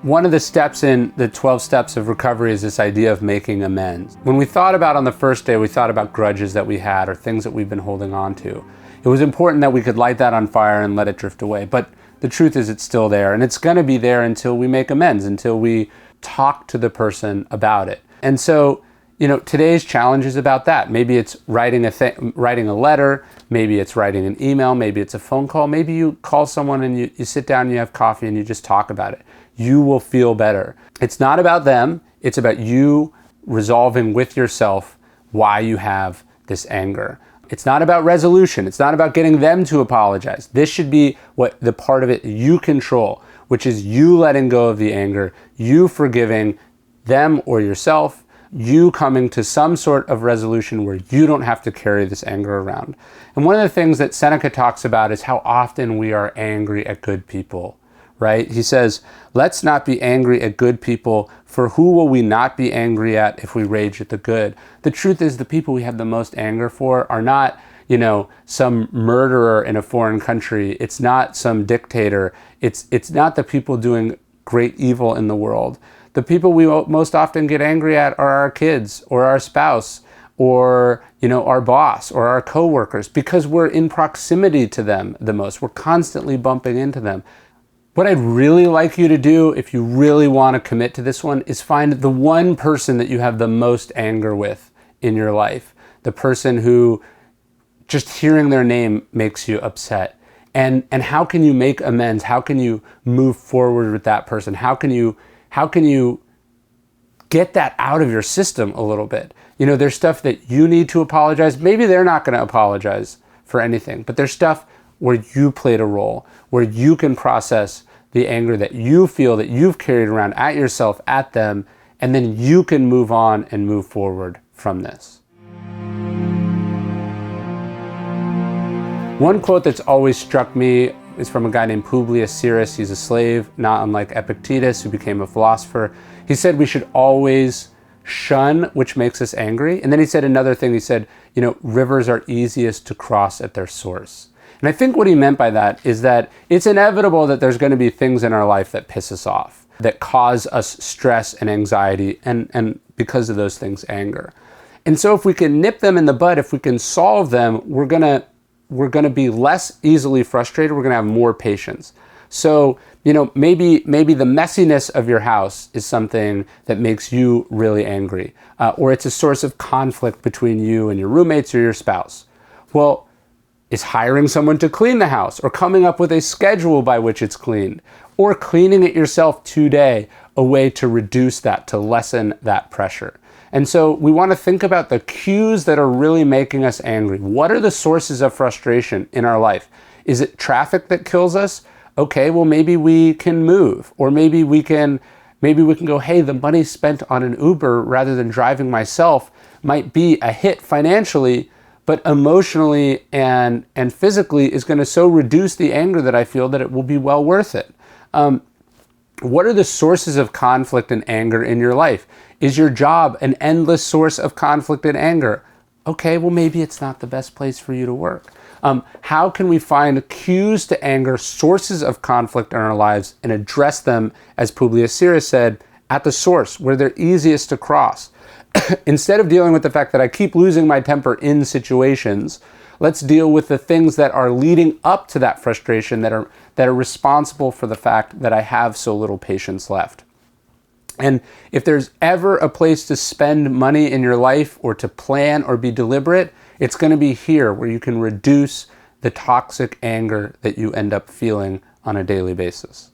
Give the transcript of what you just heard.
One of the steps in the 12 steps of recovery is this idea of making amends. When we thought about on the first day, we thought about grudges that we had or things that we've been holding on to. It was important that we could light that on fire and let it drift away. But the truth is it's still there, and it's going to be there until we make amends, until we talk to the person about it. And so, today's challenge is about that. Maybe it's writing a letter, maybe it's writing an email, maybe it's a phone call, maybe you call someone and you sit down and you have coffee and you just talk about it. You will feel better. It's not about them, it's about you resolving with yourself why you have this anger. It's not about resolution, it's not about getting them to apologize. This should be what the part of it you control, which is you letting go of the anger, you forgiving them or yourself, you coming to some sort of resolution where you don't have to carry this anger around. And one of the things that Seneca talks about is how often we are angry at good people, right? He says, let's not be angry at good people, for who will we not be angry at if we rage at the good? The truth is the people we have the most anger for are not, some murderer in a foreign country. It's not some dictator. It's not the people doing great evil in the world. The people we most often get angry at are our kids or our spouse or, our boss or our coworkers, because we're in proximity to them the most. We're constantly bumping into them. What I'd really like you to do, if you really want to commit to this one, is find the one person that you have the most anger with in your life. The person who just hearing their name makes you upset. And how can you make amends? How can you move forward with that person? How can you get that out of your system a little bit? There's stuff that you need to apologize. Maybe they're not going to apologize for anything, but there's stuff where you played a role, where you can process the anger that you feel that you've carried around at yourself, at them, and then you can move on and move forward from this. One quote that's always struck me is from a guy named Publius Syrus. He's a slave, not unlike Epictetus, who became a philosopher. He said we should always shun which makes us angry. And then he said another thing. He said, rivers are easiest to cross at their source. And I think what he meant by that is that it's inevitable that there's going to be things in our life that piss us off, that cause us stress and anxiety, and because of those things, anger. And so if we can nip them in the bud, if we can solve them, we're going to be less easily frustrated. We're going to have more patience. So, maybe the messiness of your house is something that makes you really angry, or it's a source of conflict between you and your roommates or your spouse. Well, is hiring someone to clean the house, or coming up with a schedule by which it's cleaned, or cleaning it yourself today, a way to reduce that, to lessen that pressure. And so we want to think about the cues that are really making us angry. What are the sources of frustration in our life? Is it traffic that kills us? Okay, well, maybe we can move, or maybe we can go, hey, the money spent on an Uber rather than driving myself might be a hit financially, but emotionally and physically is going to so reduce the anger that I feel that it will be well worth it. What are the sources of conflict and anger in your life? Is your job an endless source of conflict and anger? Okay, well, maybe it's not the best place for you to work. How can we find cues to anger, sources of conflict in our lives, and address them, as Publius Syrus said, at the source, where they're easiest to cross? Instead of dealing with the fact that I keep losing my temper in situations, let's deal with the things that are leading up to that frustration, that are responsible for the fact that I have so little patience left. And if there's ever a place to spend money in your life, or to plan or be deliberate, it's going to be here, where you can reduce the toxic anger that you end up feeling on a daily basis.